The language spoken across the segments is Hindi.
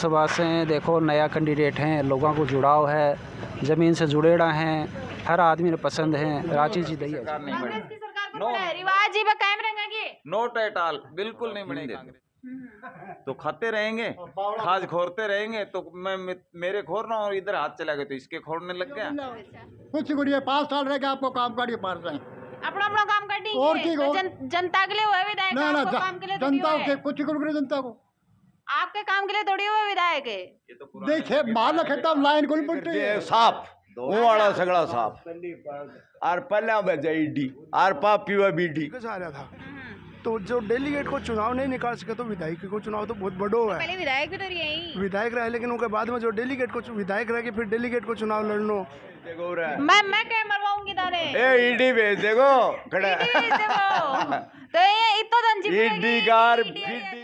विधानसभा से देखो नया कैंडिडेट हैं, लोगों को जुड़ाव है, ज़मीन से जुड़ेड़ा हैं, हर आदमी ने पसंद है। राजीव जी दैया सरकार नहीं बनी, कांग्रेस की सरकार को बड़ा रिवाज जी व कायम रहेंगे। नोट एट ऑल, बिल्कुल नहीं बनेंगे। तो खाते रहेंगे, खाज खोरते रहेंगे, तो मेरे खोर ना और इधर हाथ चला गया तो इसके खोरने लग गया। कुछ करिए, 5 साल रहेगा आपको काम काटिए पार जाए अपना अपना काम कर दी और की जनता के लिए हुआ विधायक, ना ना आपको काम के लिए थोड़ी जनता हुआ के है। कुछ करो जनता को आपके काम के लिए थोड़ी हुआ विधायक है। ये तो पुराने देखे मार लखेता लाइन को पलटी है साफ वो वाला सगड़ा साफ और पहला बजा ईडी और पापी व बीडी आ रहा था। तो जो डेलीगेट को चुनाव नहीं निकाल सके तो विधायक को चुनाव तो बहुत बड़ो है। पहले विधायक भी तो यही विधायक रहे, लेकिन उसके बाद में जो डेलीगेट को विधायक रह के फिर डेलीगेट को चुनाव लड़नो। मैं क्या मरवाऊंगी तारे ए ईडी भेज देखो खड़ा तो ये इतना ईडी कार बीडी।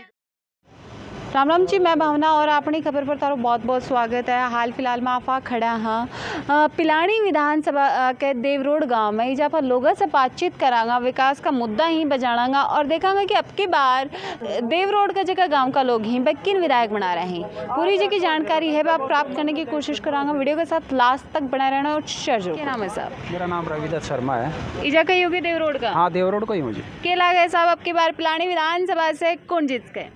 राम राम जी, मैं भावना और अपनी खबर पर तारो बहुत बहुत स्वागत है। हाल फिलहाल में आप खड़ा हाँ पिलानी विधानसभा के देवरोड गांव में, जहाँ पर लोगों से बातचीत करांगा, विकास का मुद्दा ही बजानागा और देखांगा कि अब की बार देवरोड का जगह गांव का लोग ही किन विधायक बना रहे हैं। पूरी जी की जानकारी है आप प्राप्त करने की कोशिश करांगा। वीडियो के साथ लास्ट तक बना रहना और शेयर जरूर। क्या नाम है साहब? मेरा नाम रविदत्त शर्मा है। इजा कही होगी देवरोड का? हाँ, देवरोड को ही मुझे क्या लगा साहब अब की बार पिलानी विधानसभा से कौन जीत गए?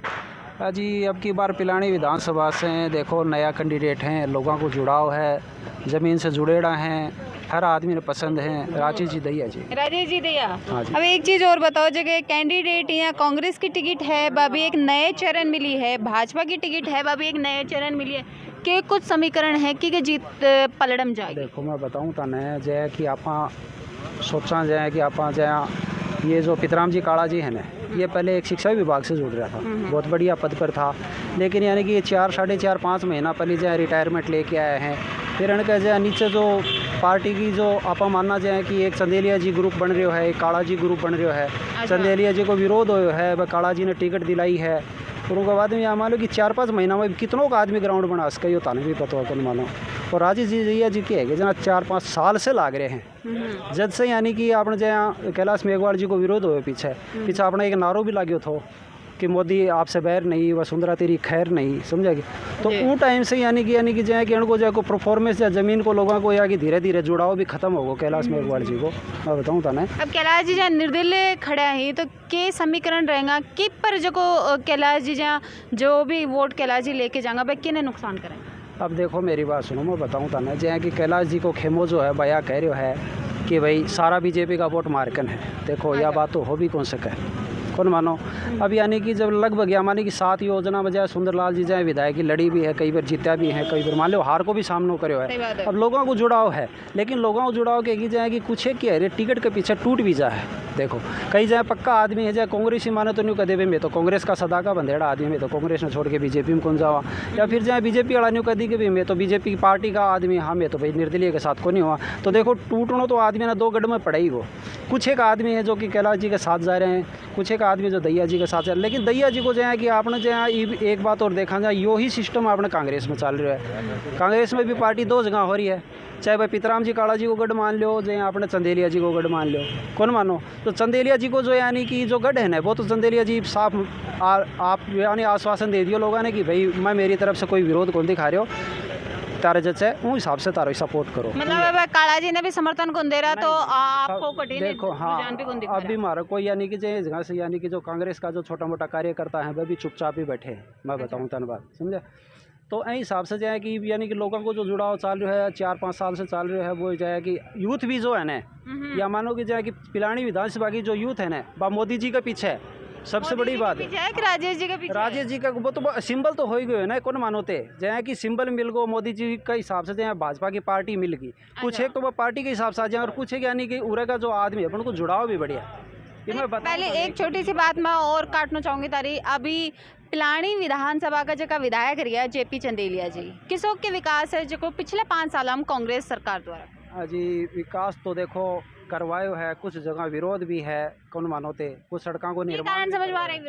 जी, अब की बार पिलानी विधानसभा से देखो नया कैंडिडेट हैं, लोगों को जुड़ाव है, ज़मीन से जुड़ेड़ा हैं, हर आदमी ने पसंद है। राजीव जी दैया जी। राजेश जी दैया। हाँ जी। अब एक चीज़ और बताओ, जगह कैंडिडेट यहाँ कांग्रेस की टिकट है, बाबी एक नए चरण मिली है, भाजपा की टिकट है, बाबी एक नए चरण मिली है, के कुछ समीकरण है कि जीत पलड़म जाएगी? देखो मैं बताऊँ तो न जै कि आप सोचा जाए कि आप जै ये जो पितराम जी काला जी है ना, ये पहले एक शिक्षा विभाग से जुड़ रहा था, बहुत बढ़िया पद पर था, लेकिन यानी कि ये 4-4.5-5 महीना पहले जो है रिटायरमेंट लेके आए हैं। फिर इनका जो है नीचे जो पार्टी की जो आप मानना जाए कि एक चंदेलिया जी ग्रुप बन रहा है, एक काला जी ग्रुप बन रहा है। चंदेलिया जी को विरोध हो है, वह काला जी ने टिकट दिलाई है। और उनके बाद में यहाँ मान लो कि 4-5 महीना में कितनों का आदमी ग्राउंड बना सके, ये ताने भी पता हो मानो। और राजीव जी दैया जी के है जना 4-5 साल से लाग रहे हैं जब से, यानी कि आपने जो यहाँ कैलाश मेघवाल जी को विरोध हुए पीछे आपने एक नारो भी लाग्यो थो कि मोदी आपसे बैर नहीं, वसुंधरा तेरी खैर नहीं, समझेगी। तो वो टाइम से यानी कि जो है कि इनको जो है परफॉर्मेंस या ज़मीन को लोगों को या कि धीरे धीरे जुड़ाव भी खत्म होगा कैलाश मेघवाल जी को, मैं बताऊँ था ना। अब कैलाश जी जहाँ निर्दलीय खड़ा है तो के समीकरण रहेगा कि पर जो कैलाश जी जहाँ जो भी वोट कैलाश जी लेके जाएंगे भाई किन्हें नुकसान करेंगे? अब देखो मेरी बात सुनो, मैं बताऊँ था ना, जहाँ कि कैलाश जी को खेमो जो है भैया कह रहे है कि भाई सारा बीजेपी का वोट मार्कन है। देखो यह बात तो हो भी कौन सके, कौन मानो। अब यानी कि जब लगभग या मानी कि 7 योजना बजाय सुंदरलाल जी जाए विधायक की लड़ी भी है, कई बार जीत्या भी है, कई बार मान लो हार को भी सामना करो है। अब लोगों को जुड़ाव है, लेकिन लोगों को जुड़ाव के की जाए कि कुछ है कि अरे टिकट के पीछे टूट भी जाए। देखो कई जाए पक्का आदमी है, जाए कांग्रेस ही माने तो नहीं कदे मैं तो कांग्रेस का सदा का बंधेड़ा आदमी, मैं तो कांग्रेस ने छोड़ के बीजेपी में कौन जावा, या फिर जाए बीजेपी वाला नहीं कदी कि भी मैं तो बीजेपी की पार्टी का आदमी, हाँ मैं तो भाई निर्दलीय के साथ को नहीं हुआ। तो देखो टूटना तो आदमी ना 2 गढ़ में पड़े ही वो। कुछ एक आदमी है जो कि कैलाश जी के साथ जा रहे हैं, कुछ एक आदमी जो दैया जी के साथ जा रहे हैं। लेकिन दैया जी को जो है कि आपने जो है एक बात और देखा जाए, यो ही सिस्टम आपने कांग्रेस में चल रहा है। कांग्रेस में भी पार्टी 2 जगह हो रही है, चाहे भाई पितराम जी काला जी को गढ़ मान लो, जो आपने चंदेलिया जी को गढ़ मान लो, कौन मानो। तो चंदेलिया जी को जो यानी कि जो गढ़ है ना, वो तो चंदेलिया जी साफ आप यानी आश्वासन दे दियो लोगों ने कि भाई मैं मेरी तरफ से कोई विरोध कौन दिखा रहे हो, तारे जैसे उस हिसाब से तारो सपोर्ट करो। मतलब काला जी ने भी समर्थन कौन दे रहा तो आपको कठिन देखो। हाँ, अभी मारा कोई यानी कि जगह से यानी कि जो कांग्रेस का जो छोटा मोटा कार्यकर्ता है वह भी चुपचाप ही बैठे हैं, मैं बताऊँ धन्यवाद, समझे। तो यही हिसाब से जो है कि यानी कि लोगों को जो जुड़ाव चल रहा है 4-5 साल से चल रहा है, वो जो है कि यूथ भी जो है ना, या मानो कि जो है कि पिलानी विधानसभा की जो यूथ है ना, वह मोदी जी के पीछे है। सबसे बड़ी बात है राजेश जी के पीछे, राजेश जी का वो तो सिंबल तो हो ही गए ना, कौन मानोते जो है कि सिंबल मिल गो मोदी जी के हिसाब से, जो है भाजपा की पार्टी मिल गई। कुछ एक तो वो पार्टी के हिसाब से आ जाए, और कुछ एक यानी कि उरे का जो आदमी है उनको जुड़ाव भी बढ़िया। पहले एक छोटी सी बात मैं और काटना चाहूँगी तारी, अभी पिलानी विधानसभा का जो विधायक रहा जेपी चंदेलिया जी, किसों के विकास है जो पिछले 5 साल हम कांग्रेस सरकार द्वारा? हाँ जी, विकास तो देखो करवायो है, कुछ जगह विरोध भी है, कौन मानोते, कुछ सड़कों को निर्माण समझ में आ रहा है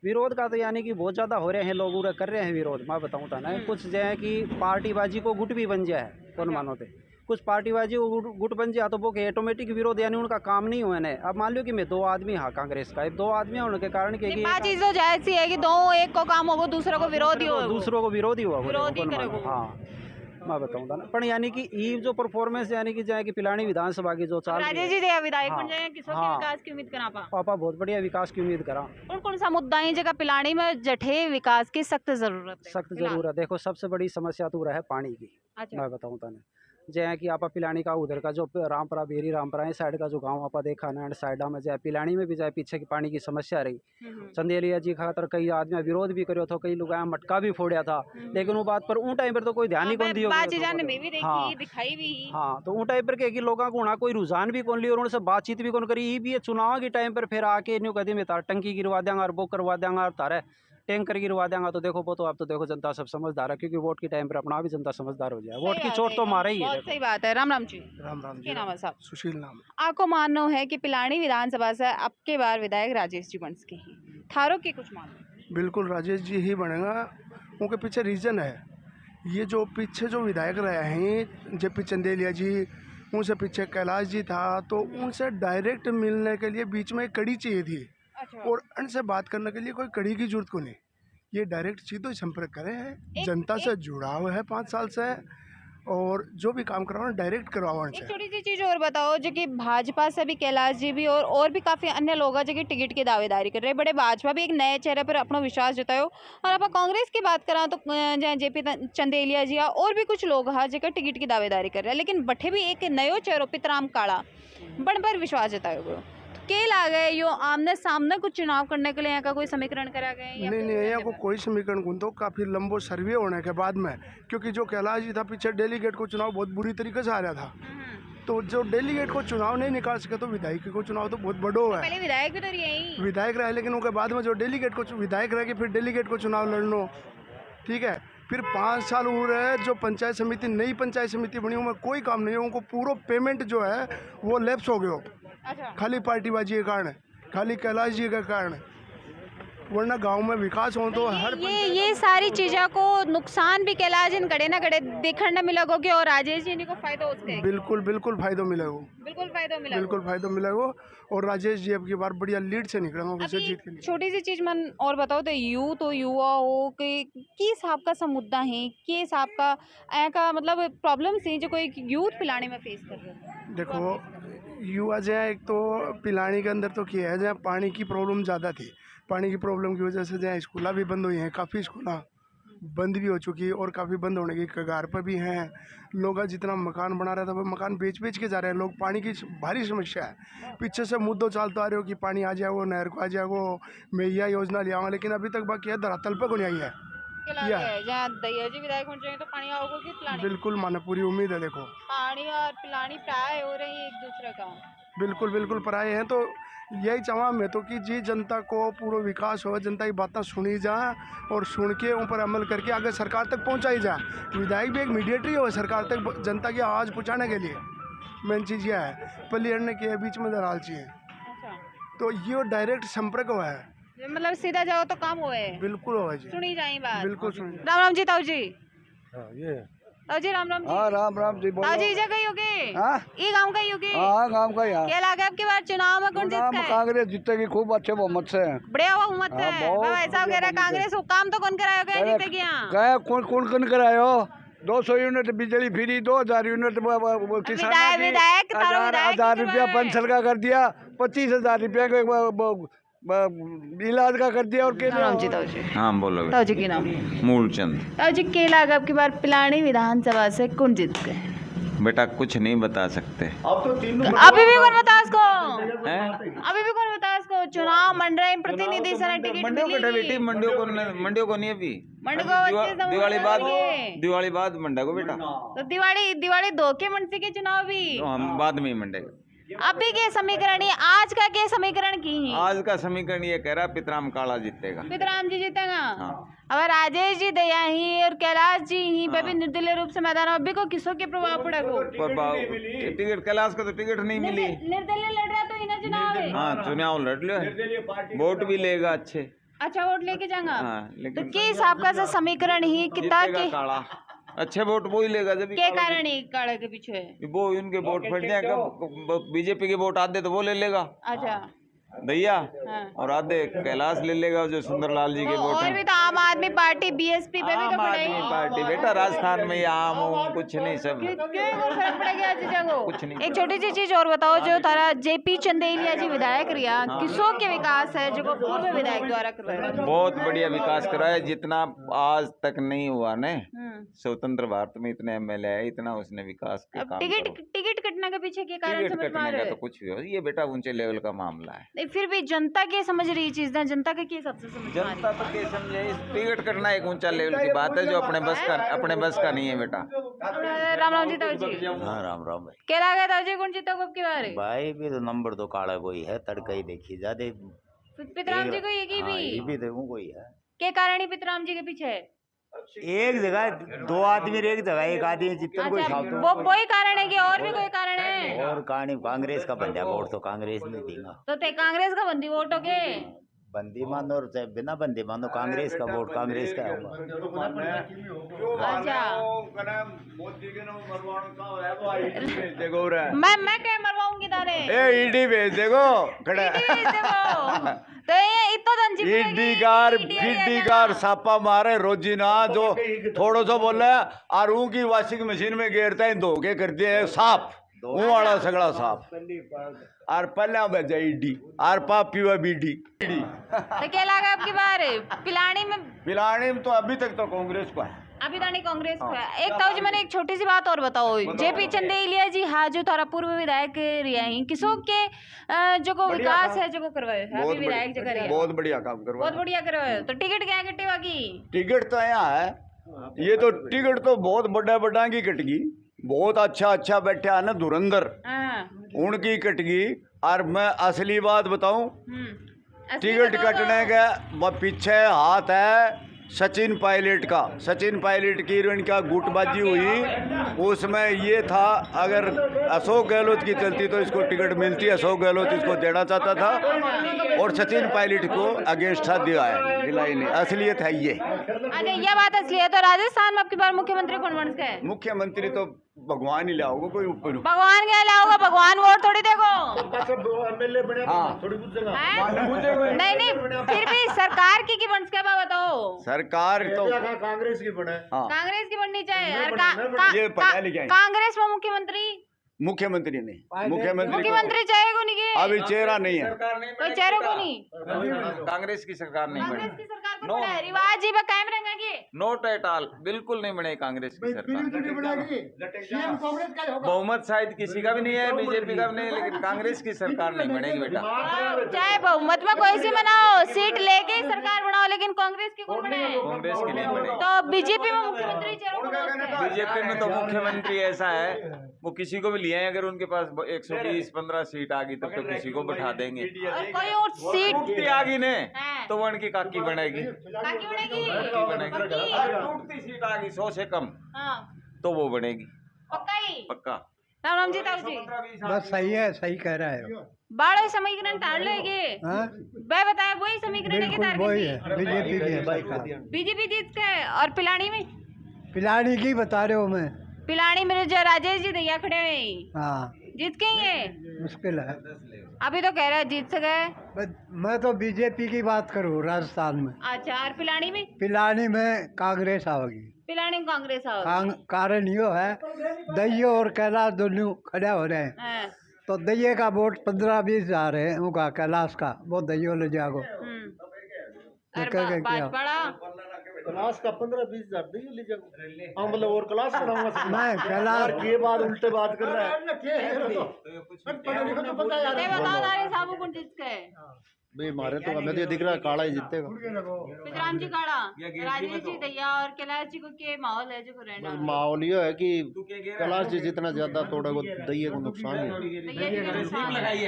विरोध का तो यानी कि बहुत ज़्यादा हो रहे हैं, लोग उरे कर रहे हैं विरोध, मैं बताऊँ था ना। कुछ जो है कि पार्टी बाजी को गुट भी बन जाए, कौन मानोते, कुछ पार्टीबाजी गुटबंदी तो वो ऑटोमेटिक विरोध यानी उनका काम नहीं हुआ है। अब मान लो कि मैं 2 आदमी हाँ कांग्रेस का, 2 आदमी होने के कारण कि बात चीज तो जायज सी है कि दो एक को काम होगा दूसरों को विरोधी हो, दूसरों को विरोधी हुआ विरोधी करेगो। हाँ मैं बताऊंगा ना पर यानी कि ई जो परफॉर्मेंस यानी कि जाए कि पिलानी विधानसभा की जो चाल राजेश जी दे विधायक हाँ, बन जाए किसों के हाँ। विकास की उम्मीद करा पा पापा बहुत बढ़िया विकास की उम्मीद करा। कौन सा मुद्दा है जगह पिलानी में जठे विकास की सख्त जरूरत है? सख्त जरूर है। देखो सबसे बड़ी समस्या तो रहा है पानी की। अच्छा। मैं बताऊँ तने जै कि आप पिलानी का उधर का जो रामपुरा बेरी रामपुरा इस साइड का जो गांव आप देखा ना साइडा में जाए पिलानी में भी जाए पीछे की पानी की समस्या रही। चंदेलिया जी खातर कई आदमी विरोध भी करो था, कई लोग मटका भी फोड़िया था, लेकिन वो बात पर उन टाइम पर तो कोई ध्यान ही कौन दियो। हाँ तो उन टाइम पर के लोगों को होना कोई रुझान भी कौन लिया और उनसे बातचीत भी कौन करी। ये भी चुनाव के टाइम पर फिर आके न्यू कहती मैं तार टंकी गिरवा देंगे और वो करवा देंगे और तारे टैंकर गिरवा देंगे। तो देखो वो तो आप तो देखो जनता सब समझदार है क्योंकि वोट के टाइम पर अपना भी जनता समझदार हो जाए। वोट की चोट तो मारा ही है। सही बात है। राम राम जी। राम राम जी। क्या नाम है साहब? सुशील नाम। आपको मानना है कि पिलानी विधानसभा से अब के बार विधायक राजेश जी बन सके हैं, थारों के कुछ मानना? बिल्कुल राजेश जी ही बनेगा। उनके पीछे रीज़न है, ये जो पीछे जो विधायक रहे हैं जेपी चंदेलिया जी, उनसे पीछे कैलाश जी था, तो उनसे डायरेक्ट मिलने के लिए बीच में एक कड़ी चाहिए थी। अच्छा। और उनसे बात करने के लिए कोई कड़ी की जरूरत को नहीं, ये डायरेक्ट सीधे संपर्क करे है। जनता से जुड़ाव है 5 साल से, और जो भी काम करवाओ डायरेक्ट करवाओ एक उनसे। छोटी सी चीज और बताओ जो कि भाजपा से भी कैलाश जी भी और भी काफी अन्य लोग हैं जो कि टिकट की दावेदारी कर रहे हैं। बड़े भाजपा भी एक नए चेहरे पर अपना विश्वास जतायो, और आप कांग्रेस की बात करा तो जेपी चंदेलिया जी और भी कुछ लोग हैं जो टिकट की दावेदारी कर रहे हैं, लेकिन बठे भी एक नयो चेहरो पितराम काला बन पर विश्वास जतायो के लागे यो आमने सामने कुछ चुनाव करने के लिए यहाँ का कोई समीकरण करा गया? नहीं यहाँ को कोई समीकरण कौन, तो काफ़ी लंबो सर्वे होने के बाद में, क्योंकि जो कैलाश जी था पीछे डेलीगेट को चुनाव बहुत बुरी तरीके से आ रहा था, तो जो डेलीगेट को चुनाव नहीं निकाल सके तो विधायक को चुनाव तो बहुत बड़ो है। पहले विधायक भी तो यही विधायक रहे, लेकिन उनके बाद में जो डेलीगेट को विधायक रह के फिर डेलीगेट को चुनाव लड़नो, ठीक है। फिर 5 साल हो रहे हैं, जो पंचायत समिति नई पंचायत समिति बनी उनमें कोई काम नहीं है, उनको पूरा पेमेंट जो है वो लैप्स हो गया। अच्छा। खाली पार्टीबाजी के कारण, खाली कैलाश जी के कारण, वरना गांव में विकास हो तो हर ये सारी चीज़ों को नुकसान भी कैलाश जी कड़े ना कड़े देखने मिलेगा कि और राजेश जी को फायदा उसके बिल्कुल फायदा मिलेगा, बिल्कुल फायदा मिलेगा, बिल्कुल फायदा मिलेगा। और राजेश जी अब की बार बढ़िया लीड से निकलेंगे वैसे जीत के लिए। छोटी सी चीज मन और बताओ तो युवा हो कि हिसाब का सा मुद्दा है कि हिसाब का का मतलब प्रॉब्लम है जो कोई यूथ पिलाने में फेस कर रहे हैं? देखो युवा जो है, एक तो पिलानी के अंदर तो क्या है जहाँ पानी की प्रॉब्लम ज़्यादा थी, पानी की प्रॉब्लम की वजह से जहाँ स्कूल भी बंद हुई हैं, काफ़ी स्कूल बंद भी हो चुकी और काफ़ी बंद होने की कगार पर भी हैं। लोग जितना मकान बना रहे थे वो मकान बेच के जा रहे हैं। लोग पानी की भारी समस्या है, पीछे से मुद्दों चलते आ रहे हो कि पानी आ जाएगो, नहर को आ जाएगो, मैं यह योजना ले आऊँगा, लेकिन अभी तक बाकी है धरातल पर को नहीं आई है। जहाँ दैया जी विधायक होने चाहिए तो पानी आओगे कि पिलानी? बिल्कुल माना, पूरी उम्मीद है। देखो पानी और पिलानी प्राय हो रही है एक दूसरे का। बिल्कुल पराये हैं, तो यही चाहूँ मैं तो कि जी जनता को पूरा विकास हो, जनता की बातें सुनी जाए और सुन के उन पर अमल करके आगे सरकार तक पहुंचाई जाए। विधायक भी एक मीडिएटर हो सरकार तक जनता की आवाज़ पहुंचाने के लिए। मेन चीज़ यह है, पल्ली हड़ने के बीच में दराल चाहिए, तो ये डायरेक्ट संपर्क हुआ है, मतलब सीधा जाओ तो काम हुए। बिल्कुल हुआ जी, सुनी जाए बात। बिल्कुल सुनी। राम राम जी ताऊ जी। ये ताऊ जी राम राम जी। हाँ राम जी बोलो। ताऊ जी जगह ही होगी, ये गांव का ही होगी। हाँ गाँव का यहाँ क्या लगा आपकी बार चुनाव में कौन जीत गए? कांग्रेस जीतेगी खूब अच्छे बहुमत से। बढ़िया बहुमत है। ऐसा कह रहा कांग्रेस काम तो कौन कराएगा जीतेगी यहाँ? क्या कौन करायो? 200 यूनिट बिजली फ्री, 2000 यूनिट किसान, विधायक 1000 रुपया पेंशन का कर दिया, 25,000 रुपया इलाज का कर दिया। और हाँ बोलो ताऊ जी की नाम? मूलचंद। ताऊ जी के लगा आपकी बार पिलानी विधानसभा से कौन जीत गए? बेटा कुछ नहीं बता सकते। अब तो 3 अभी भी कौन बता इसको? हैं? अभी भी कौन बता इसको? चुनाव मंडल में प्रतिनिधि से टिकट मंडियों को बेटी, मंडियों को नहीं अभी, दिवाली बाद मंडा को बेटा। तो दिवाली 2 के मंडल के चुनाव भी तो हम बाद में ही मंडेगा। अभी के समीकरण ये आज का के समीकरण की है? आज का समीकरण ये कह रहा पितराम काला जीतेगा। पितराम जी जीतेगा। हाँ। अब राजेश जी दया ही और कैलाश जी ही पे भी निर्दलीय रूप से मैदान में, अभी को किसों के प्रभाव पड़ेगा? टिकट कैलाश को तो टिकट नहीं मिली, निर्दलीय लड़ रहा तो इन्हें चुनाव है। हाँ चुनाव लड़ लो, वोट भी लेगा अच्छे। अच्छा वोट लेके जाएगा। हाँ, तो के हिसाब का समीकरण ही कितना के काला अच्छे वोट वो ही लेगा जब के कारण ही काड़ा के पीछे है? वो उनके वोट फट जाए कब बीजेपी के वोट आधे तो वो ले लेगा अच्छा भैया हाँ। और आधे कैलाश ले लेगा जो सुंदरलाल जी के वोट और हैं। भी तो आम आदमी पार्टी बीएसपी पे भी तो आम आदमी पड़ेगी। पार्टी बेटा राजस्थान में ये आम उम कुछ नहीं सब क्यों क्यों फर्क पड़ेगा जीजा को? कुछ नहीं एक छोटी सी चीज और बताओ, जो तारा जेपी चंदेलिया जी विधायक रिया किसों के विकास है जो पूर्व विधायक द्वारा करवाया? बहुत बढ़िया विकास कराया जितना आज तक नहीं हुआ ने हम्म। स्वतंत्र भारत में इतने एमएलए है इतना उसने विकास के अब काम टिकट करा। टिकट कटने के पीछे के कारण टिकट समझ पा कटने रहे का तो हो? कुछ भी हो ये बेटा ऊंचे लेवल का मामला है नहीं फिर भी जनता के समझ रही चीज ना, जनता के सबसे समझ पा रही जनता तो क्या समझे इस टिकट कटना एक ऊंचा लेवल की बात है जो अपने बस का नहीं है बेटा। राम राम जी ताऊ जी हाँ राम राम भाई के लागे ताऊ जी कौन जीतो कब की बार है? भाई भी तो नंबर तो काला कोई है तड़का ही देखी जाते पितराम जी को ये की हाँ, ये भी भी देखूं कोई है के कारण ही पितराम जी के पीछे है? एक जगह दो आदमी एक जगह एक आदमी जितने कोई अच्छा छाप वो वही कारण है कि और भी कोई कारण है? और कहानी कांग्रेस का बंदा वोट तो कांग्रेस ने देगा तो ते कांग्रेस का बंदी वोट हो के बंदी मानो और चाहे बिना बंदी मानो कांग्रेस का वोट कांग्रेस का होगा। अच्छा देखो रे मैं क्या मरवाऊंगी तारे ए ईडी भेज देखो खड़ा तो ये इतो दंजी ईडी कार फिड्डी कार छापा मारे रोजी ना जो थोड़ा सा बोले और ऊ की वॉशिंग मशीन में गेरता है धो के कर दिए साफ वो वाला सगड़ा साफ और पहले भेजा ईडी और पाप पीवा बीडी तो क्या लगा आपकी बार पिलानी में? पिलाने में तो अभी तक तो कांग्रेस को है। अभी तो नहीं कांग्रेस को है। एक ताऊ जी मैंने एक छोटी सी बात और बताओ, जेपी चंदेलिया जी हाँ जो थारा पूर्व विधायक रिया ही किसों के जो को विकास है जो को करवाए है अभी विधायक जगह रिया बहुत बढ़िया काम करवा बहुत बढ़िया करवाए। तो टिकट क्या कटे बाकी? टिकट तो यहाँ है ये तो टिकट तो बहुत बड़ा बड़ा की कटगी बहुत अच्छा बैठा है ना धुरंधर हाँ। उनकी कटगी और मैं असली बात बताऊं असली टिकट बताओ कटने तो। का वो पीछे हाथ है सचिन पायलट का। सचिन पायलट की इनका गुटबाजी हुई उसमें ये था अगर अशोक गहलोत की चलती तो इसको टिकट मिलती। अशोक गहलोत इसको देना चाहता था और सचिन पायलट को अगेंस्ट था दिलाई नहीं। असलियत है ये। अच्छा ये बात असली है। तो राजस्थान में आपकी बार मुख्यमंत्री कौन बन सके? मुख्यमंत्री तो भगवान ही लाओगे कोई ऊपर भगवान क्या लाओगा? भगवान वोट थोड़ी देखो। हाँ हैं? नहीं फिर भी सरकार की बन सके बताओ। सरकार तो कांग्रेस की बने हाँ कांग्रेस की बननी चाहिए। और ये पढ़ा लिखा है। कांग्रेस में मुख्यमंत्री मुख्यमंत्री नहीं मुख्यमंत्री चाहेगा नहीं के? अभी चेहरा नहीं है। कोई चेहरे को नहीं। कांग्रेस की सरकार नहीं कांग्रेस बनी की सरकार को नो। बना है, रिवाज जी पे कायम रहेंगे की? नोट एट ऑल बिल्कुल नहीं बने कांग्रेस की सरकार। बनेगी सीएम कांग्रेस का होगा। बहुमत शायद किसी का भी नहीं है बीजेपी का भी नहीं है लेकिन कांग्रेस की सरकार नहीं बनेगी बेटा। चाहे बहुमत में कोई सी बनाओ सीट लेके ही सरकार बनाओ लेकिन कांग्रेस की कौन बने? कांग्रेस की नहीं बनेगी। तो बीजेपी में मुख्यमंत्री चेहरों को बनाओ उसके। बीजेपी में तो मुख्यमंत्री ऐसा है वो किसी को भी लिए हैं अगर उनके पास 120-15 सीट आ गई तब तो किसी को बैठा देंगे। और कोई और सीट टूटती आ गई ने हाँ। तो वो उनकी काकी बनेगी। काकी बनेगी? बनेगी अगर टूटती सीट आ गई 100 से कम हाँ तो वो बनेगी पक्का ही। पक्का। राम राम जी ताऊ जी बस सही है, सही कह रहा है। बाढ़ समीकरण ताड़ लेंगे हाँ वह बताया वही समीकरण है कि तार वही है, बीजेपी की है सरकार। बीजेपी जीत के। और पिलानी में पिलानी की बता रहे हो मैं। पिलानी में जो राजेश जी दैया खड़े हुए हाँ जीत के ही है। मुश्किल है। अभी तो कह रहे हैं जीत से गए। मैं तो बीजेपी की बात करूँ राजस्थान में। अच्छा और पिलानी में? पिलानी में कांग्रेस आओगी। पिलानी में कांग्रेस आओ। कारण यो है दैयो और कैलाश दोनों खड़े हो रहे हैं हाँ। तो दैये का वोट 15-20 हजार है उनका कैलाश का वो दैयो ले जाओ। और भाजपा क्लास का 15-20 हजार नहीं ले जाओ। हाँ मतलब और क्लास पढ़ाऊंगा मैं कैलाश ये बात उल्टे बात कर रहा है। बताओ तारे साहब कौन जीत के? भाई मारे तो हमें तो ये दिख रहा है काला ही जीतेगा। पितराम जी काड़ा राजेश जी दैया और कैलाश जी को के माहौल है जो रहना माहौल ये है कि कैलाश जी जितना ज्यादा थोड़ा वो दैये को नुकसान है।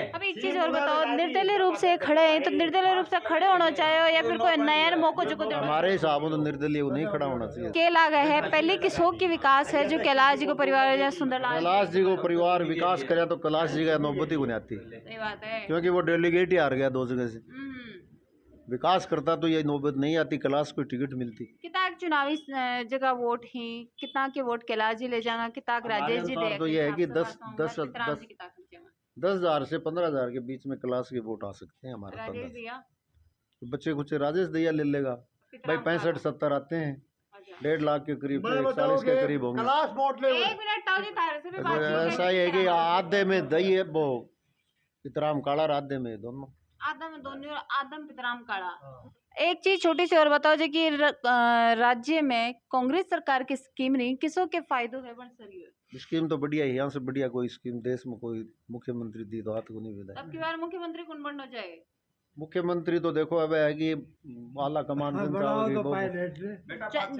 अब एक चीज और बताओ, निर्दलीय रूप से खड़े हैं तो निर्दलीय रूप से खड़े होना चाहिए या फिर कोई नया मौका जो को देना? हमारे हिसाब में तो निर्दलीय को नहीं खड़ा होना चाहिए। के लागा है पहले किसों की विकास है जो कैलाश जी को परिवार या सुंदरलाल कैलाश जी को परिवार विकास करे तो कैलाश जी का नौबत ही नहीं आती सही बात है। क्योंकि वो डेलीगेट ही हार गया 2 जगह से। विकास करता तो ये नौबत नहीं आती, कैलाश को टिकट मिलती। कितना चुनावी जगह वोट ही कितना के वोट कैलाश जी ले जाना कितना राजेश जी अनुसार दे तो ये है कि 10,000 से 15,000 के बीच में कैलाश के वोट आ सकते हैं हमारे राजेश पास। दिया तो बच्चे कुछ राजेश दैया ले लेगा भाई, 65-70 आते हैं, 1.5 लाख के करीब, 41 के करीब होंगे। एक मिनट ताऊ जी तारे से भी तो बात ऐसा ही है कि आधे में दही है वो इतराम काला, आधे में दोनों। आदम दोनों आदम पितराम काड़ा। एक चीज छोटी सी और बताओ जी कि राज्य में कांग्रेस सरकार की स्कीम नहीं किसों के फायदों है बन सरी स्कीम तो बढ़िया है, यहाँ से बढ़िया कोई स्कीम देश में कोई मुख्यमंत्री दी तो हाथ को नहीं मिला। अब की बार मुख्यमंत्री कौन बनना चाहे? मुख्यमंत्री तो देखो अब है कि आला कमान जनता होगी,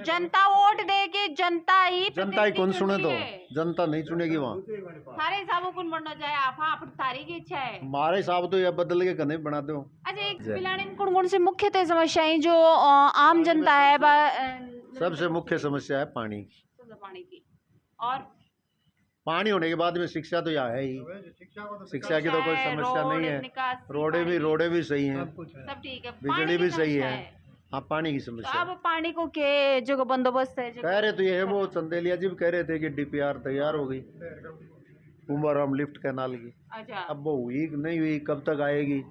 जनता वोट दे के जनता ही जनता ही कौन सुने तो जनता नहीं चुनेगी वहाँ। सारे हिसाबों कौन बनना चाहे आप तारी की इच्छा है। हमारे हिसाब तो ये बदल के कहीं बना दो। अच्छा एक पिलाने में कौन कौन सी मुख्यतः समस्याएं जो आम जनता है सबसे मुख्य समस्या है पानी की और पानी होने के बाद में शिक्षा तो यहाँ है ही, शिक्षा की तो कोई समस्या नहीं है, रोडे भी सही हैं, सब ठीक है, बिजली भी सही है। हाँ पानी की तो समस्या अब पानी को के जो बंदोबस्त है कह रहे तो ये है, वो चंदेलिया जी भी कह रहे थे कि DPR तैयार हो गई उमरम लिफ्ट कैनाल की। अच्छा अब वो हुई नहीं हुई, कब तक आएगी?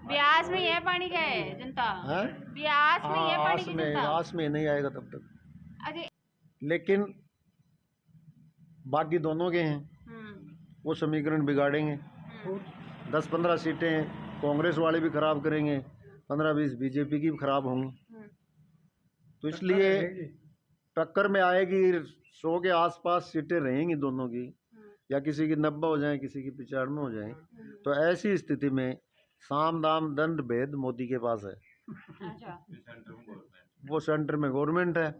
ब्यास में है पानी का है जनता है ब्यास में है पानी की जनता। आस में नहीं आएगा तब तक, अच्छा लेकिन बाकी दोनों के हैं वो समीकरण बिगाड़ेंगे। 10-15 सीटें कांग्रेस वाले भी खराब करेंगे, 15-20 बीजेपी की भी खराब होंगी। तो इसलिए टक्कर में आएगी, 100 के आसपास सीटें रहेंगी दोनों की, या किसी की 90 हो जाए, किसी की 95 हो जाए। तो ऐसी स्थिति में साम दाम दंड भेद मोदी के पास है। अच्छा वो सेंटर में गवर्नमेंट है,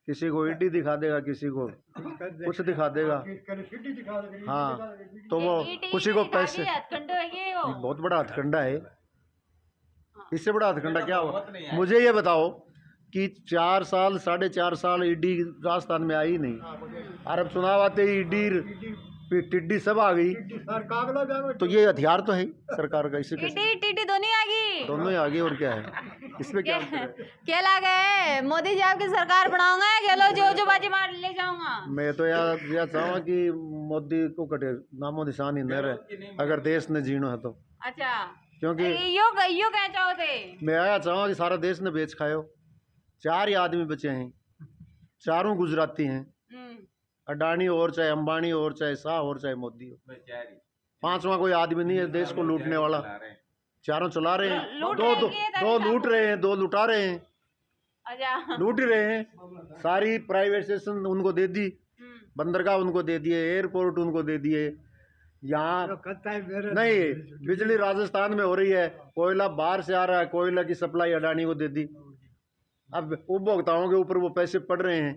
किसी को ईडी दिखा देगा, किसी को कुछ दिखा देगा। हाँ तो वो किसी को पैसे, बहुत बड़ा हथकंडा है, इससे बड़ा हथकंडा क्या हुआ? मुझे ये बताओ कि 4 साल 4.5 साल ईडी राजस्थान में आई नहीं, और अब चुनाव आते ही ईडी टिड्डी सब आ गई। तो ये हथियार तो है सरकार का, इसी टिड्डी दोनों ही आ गई और क्या है इसमें क्या क्या लगा है? मोदी जी आपकी सरकार बनाऊंगा, खेलो जो बाजी मार ले जाऊंगा। मैं तो यह चाहूँगा कि मोदी को कटे नामो निशान ही न रहे अगर देश ने जीना है तो। अच्छा क्योंकि यो क्या चाहते? मैं आया चाहूँगा कि सारा देश ने बेच खायो। 4 ही आदमी बचे हैं, चारों गुजराती हैं, अडानी और चाहे अंबानी और चाहे शाह और चाहे मोदी हो, 5वां कोई आदमी नहीं है देश को लूटने वाला। चारों चला रहे हैं, दो लूट रहे हैं, 2 लुटा रहे हैं। अच्छा लूट ही रहे हैं। सारी प्राइवेटाइजेशन उनको दे दी, बंदरगाह उनको दे दिए, एयरपोर्ट उनको दे दिए। यहाँ नहीं, बिजली राजस्थान में हो रही है, कोयला बाहर से आ रहा है, कोयला की सप्लाई अडानी को दे दी। अब उपभोक्ताओं के ऊपर वो पैसे पड़ रहे हैं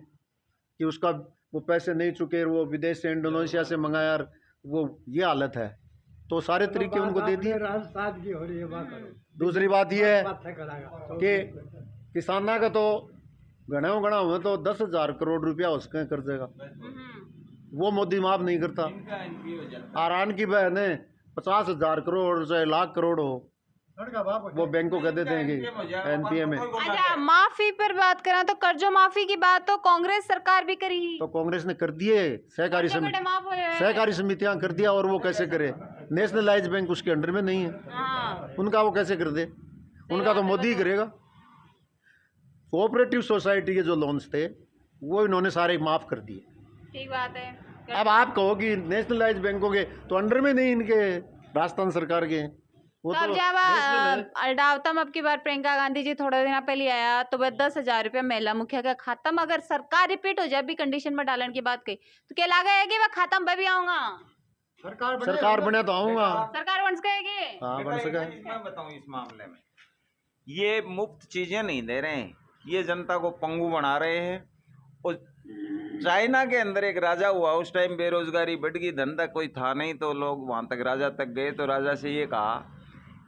कि उसका वो पैसे नहीं चुके, वो विदेश से इंडोनेशिया से मंगाया, वो ये हालत है। तो सारे तरीके उनको दे दिए। राजस्थान की हो रही है बात। दूसरी बात ये है कि किसाना का तो घना हुआ तो 10,000 करोड़ रुपया उसके कर्जे का वो मोदी माफ नहीं करता। आरान की बहन है 50,000 करोड़ चाहे लाख करोड़ हो, वो बैंक को कह देते हैं कि NPA में। अच्छा माफी पर बात करें तो कर्जों माफी की बात तो कांग्रेस सरकार भी करी, तो कांग्रेस ने कर दिए, सहकारी समितियां कर दिया, और वो कैसे करे? नेशनलाइज बैंक उसके अंडर में नहीं है, उनका वो कैसे कर दे? उनका तो मोदी ही करेगा। कोऑपरेटिव सोसाइटी के जो लोन्स थे वो इन्होंने सारे माफ कर दिए। ठीक बात है। अब आप कहो कि नेशनलाइज बैंकों के तो अंडर में नहीं इनके, राजस्थान सरकार के वो तो जब अल्डावतम अब की बार प्रियंका गांधी जी थोड़े दिन पहले आया तो वह 10,000 रुपया महिला मुखिया का खाता में अगर सरकार रिपीट हो जाए भी कंडीशन में डालने की बात कही तो क्या लगा है कि वह खाता में भी आऊंगा? सरकार बने तो आऊंगा, सरकार बन सकेगी। हाँ बन सके। मैं बताऊं इस मामले में ये मुफ्त चीजें नहीं दे रहे हैं, ये जनता को पंगु बना रहे हैं। और चाइना के अंदर एक राजा हुआ, उस टाइम बेरोजगारी बढ़ गई, धंधा कोई था नहीं, तो लोग वहां तक राजा तक गए, तो राजा से ये कहा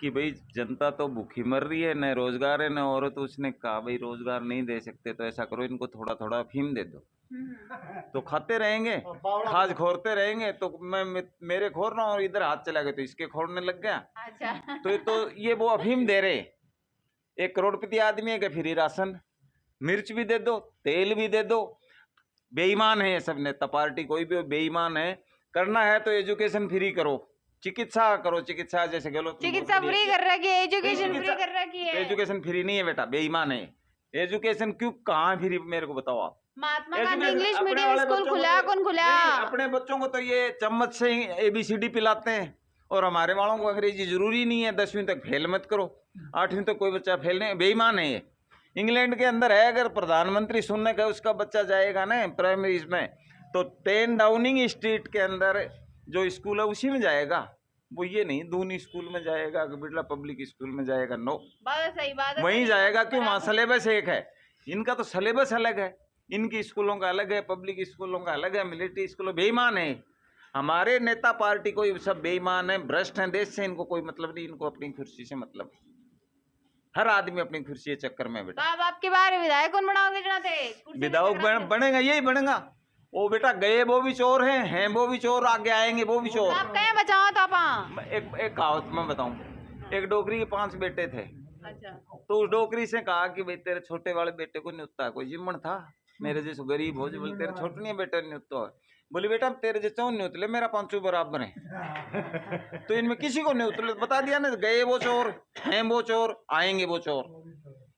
कि भाई जनता तो भूखी मर रही है, न रोजगार है न औरत। उसने कहा भाई रोजगार नहीं दे सकते तो ऐसा करो इनको थोड़ा थोड़ा अफीम दे दो, तो खाते रहेंगे, खाज खोरते रहेंगे। तो मैं मेरे खोर रहा हूँ और इधर हाथ चला गया तो इसके खोरने लग गया। अच्छा तो ये वो अफीम दे रहे। 1 करोड़पति आदमी है कि फ्री राशन, मिर्च भी दे दो, तेल भी दे दो। बेईमान है ये सब नेता पार्टी, कोई भी हो बेईमान है। करना है तो एजुकेशन फ्री करो, चिकित्सा करो, चिकित्सा जैसे गलत चिकित्सा फ्री कर रखी है, एजुकेशन फ्री कर रखी है। एजुकेशन फ्री नहीं है बेटा, बेईमान है। एजुकेशन क्यों, कहाँ फ्री, मेरे को बताओ आप। महात्मा गांधी Education इंग्लिश अपने मीडियम वाले स्कूल बच्चों को खुला, तो- कौन खुला? नहीं, अपने बच्चों को तो ये चम्मच से ही ABCD पिलाते हैं, और हमारे वालों को अंग्रेजी जरूरी नहीं है। 10वीं तक फेल मत करो, 8वीं तक कोई बच्चा फेल नहीं। बेईमान है ये। इंग्लैंड के अंदर है, अगर प्रधानमंत्री सुनने का उसका बच्चा जाएगा ना प्राइमरी में, तो 10 डाउनिंग स्ट्रीट के अंदर जो स्कूल है उसी में जाएगा, वो ये नहीं दूनी स्कूल में जाएगा, बिरला पब्लिक स्कूल में जाएगा। नो, बात सही बात है, वहीं सही जाएगा। बात क्यों, वहाँ बराबर। सिलेबस एक है, इनका तो सिलेबस अलग है। इनकी स्कूलों का अलग है, पब्लिक स्कूलों का अलग है, मिलिट्री स्कूलों। बेईमान है हमारे नेता पार्टी, कोई सब बेईमान है, भ्रष्ट हैं। देश से इनको कोई मतलब नहीं, इनको अपनी कुर्सी से मतलब। हर आदमी अपनी कुर्सी के चक्कर में तो बेटा। आप आपकी बार विधायक कौन बनाओगे जनाते? कुर्सी विधायक पे चढ़ा के। बनेगा, यही बनेगा। वो बेटा गए वो भी चोर हैं वो भी चोर, आगे आएंगे वो भी चोर। आप कहीं बचाओ तो आप। एक कहावत मैं बताऊं, एक डोगरी के 5 बेटे थे। अच्छा, तो उस डोकरी से कहा कि भाई तेरे छोटे वाले बेटे को न्योता, कोई जिम्मन था मेरे जैसे गरीब हो जो, बोले तेरे छोटे नहीं बेटे न्योता है। बोले बेटा तेरे जैसे न्योतले, मेरा 5 बराबर है। तो इनमें किसी को न्योतले बता दिया ना, गए वो चोर हैं वो चोर, आएंगे वो चोर।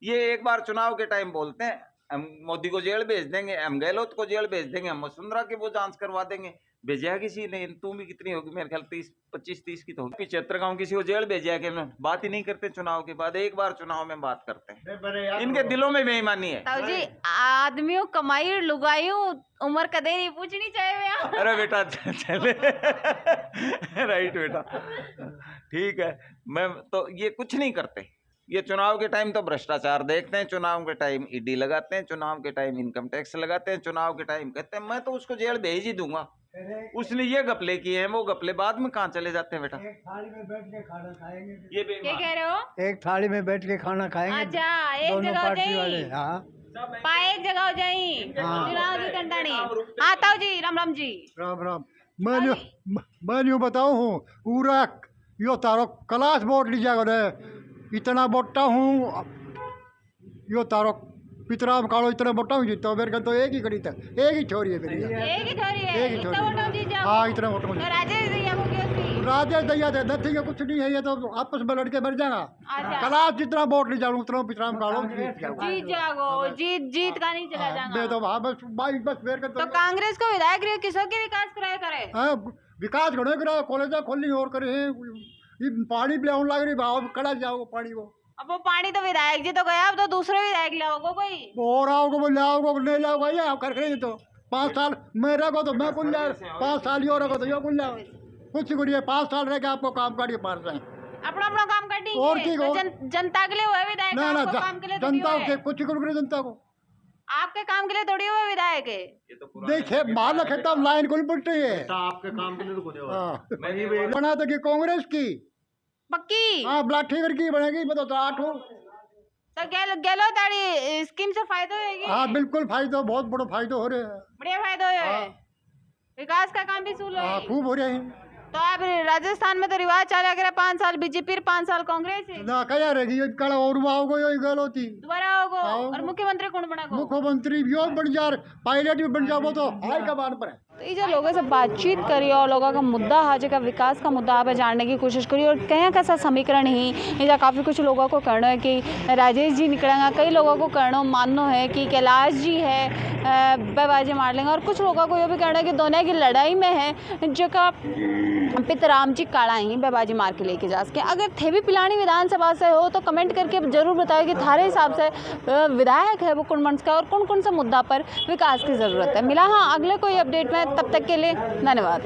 ये एक बार चुनाव के टाइम बोलते हैं हम मोदी को जेल भेज देंगे, हम गहलोत को जेल भेज देंगे, हम वसुंधरा की वो जांच करवा देंगे। भेजा किसी ने, तू भी कितनी होगी, मेरे ख्याल 25-30 की तो होगी। 75 गाँव किसी को जेल भेजा कि बात ही नहीं करते चुनाव के बाद, एक बार चुनाव में बात करते हैं। इनके दिलों में बेईमानी है। ताऊ जी आदमियों कमाई लुगाइयों उम्र कदे नहीं पूछनी चाहिए। अरे बेटा चले राइट बेटा, ठीक है। मैं तो ये कुछ नहीं करते, ये चुनाव के टाइम तो भ्रष्टाचार देखते हैं, चुनाव के टाइम ईडी लगाते हैं, चुनाव के टाइम इनकम टैक्स लगाते हैं, चुनाव के टाइम कहते हैं मैं तो उसको जेल भेज ही दूंगा। उसने ये घपले किए हैं, वो घपले बाद में कहाँ चले जाते हैं बेटा। एक थाली में बैठ के खाना खाएंगे, ये क्या बेईमान। कह रहे हो? एक थाली में बैठ के खाना खाएंगे। अच्छा, एक दोनों जगह हो पार्टी वाले। जाई, हाँ एक जगह हो जाई। हाँ। चुनाव की कंटाणी। हाँ ताऊ जी, राम राम जी। राम राम। मैं यूँ बताऊँ हूँ पूरा यो तारो क्लास वोट लीजिएगा रे, इतना बोटा हूँ यो तारो पितराम कालो इतना बोटा हूँ जीतो, मेरे तो एक ही कड़ी था, एक ही छोरी है मेरी। एक ही छोरी है, एक ही इतना छोरी वोटों है। जीत जाओ। हाँ इतना वोट तो राजेश भैया को क्यों थी? राजेश दैया थे नथिंग है, कुछ नहीं है, ये तो आपस में लड़के मर जाएगा। अच्छा। क्लास जितना वोट ली जाऊँ उतना पितराम कालो जीत जाऊँ। जीत जाओ, जीत का नहीं चला मैं जाएगा। तो हाँ बस बस मेरे तो कांग्रेस को विधायक रहे किसों के विकास कराए करे? हाँ विकास घणो करा, कॉलेज खोलनी और करे, ये पानी पिलाने लग रही भाव कड़ा जाओ पानी को। अब वो पानी तो विधायक जी तो गया, अब तो दूसरे विधायक लाओगे कोई? और आओगे बोले आओगे नहीं लाओगे, ये आप कर रहे तो 5 साल मेरे को तो मैं कुल जाए, 5 साल यो रखो तो यो कुल जाओ, कुछ करिए 5 साल रह के आपको काम काटिए पार जाए। अपना अपना काम कर दी। और की तो और- जनता के लिए हुआ विधायक, ना ना आपको काम के लिए थोड़ी जनता हुआ है। को कुछ करो जनता को आपके काम के लिए थोड़ी हुआ विधायक है। देखे मार रखे तब लाइन कुल पलटी है। आपके काम के लिए तो कुछ हाँ बना तो कि कांग्रेस की, पक्की हाँ ब्लाठीगर की बनेगी, मैं तो 8 हूँ। तो गेलो ताड़ी स्कीम से फायदा होगी। हाँ बिल्कुल फायदा, बहुत बड़ा फायदा हो रहे हैं। बढ़िया फायदा हो, विकास का काम भी शुरू हाँ है। खूब हो रहे हैं। तो आप राजस्थान में तो रिवाज चला करे 5 साल बीजेपी 5 साल कांग्रेस है। ना क्या रहेगी ये कड़ा और आओगे ये गलती दोबारा होगो आओ। और मुख्यमंत्री कौन बनेगो? मुख्यमंत्री भी और बन जा, पायलट भी बन जाओ तो हाई कमान पर है। तो ये जो लोगों से बातचीत करी और लोगों का मुद्दा है जो विकास का मुद्दा आप जानने की कोशिश करी, और कहीं कैसा समीकरण ही ये काफ़ी कुछ लोगों को कहना है कि राजेश जी निकलेंगे, कई लोगों को कहना मानना है कि कैलाश जी है बेबाजी मार लेंगे, और कुछ लोगों को ये भी कहना है कि दोनों की लड़ाई में है जो का पितराम जी काड़ा ही बेबाजी मार के लेके जा सके। अगर थे भी पिलानी विधानसभा से हो तो कमेंट करके जरूर बताएं कि थारे हिसाब से विधायक है वो कौन बन सका और कौन कौन सा मुद्दा पर विकास की ज़रूरत है। मिला हाँ अगले कोई अपडेट में, तब तक के लिए धन्यवाद।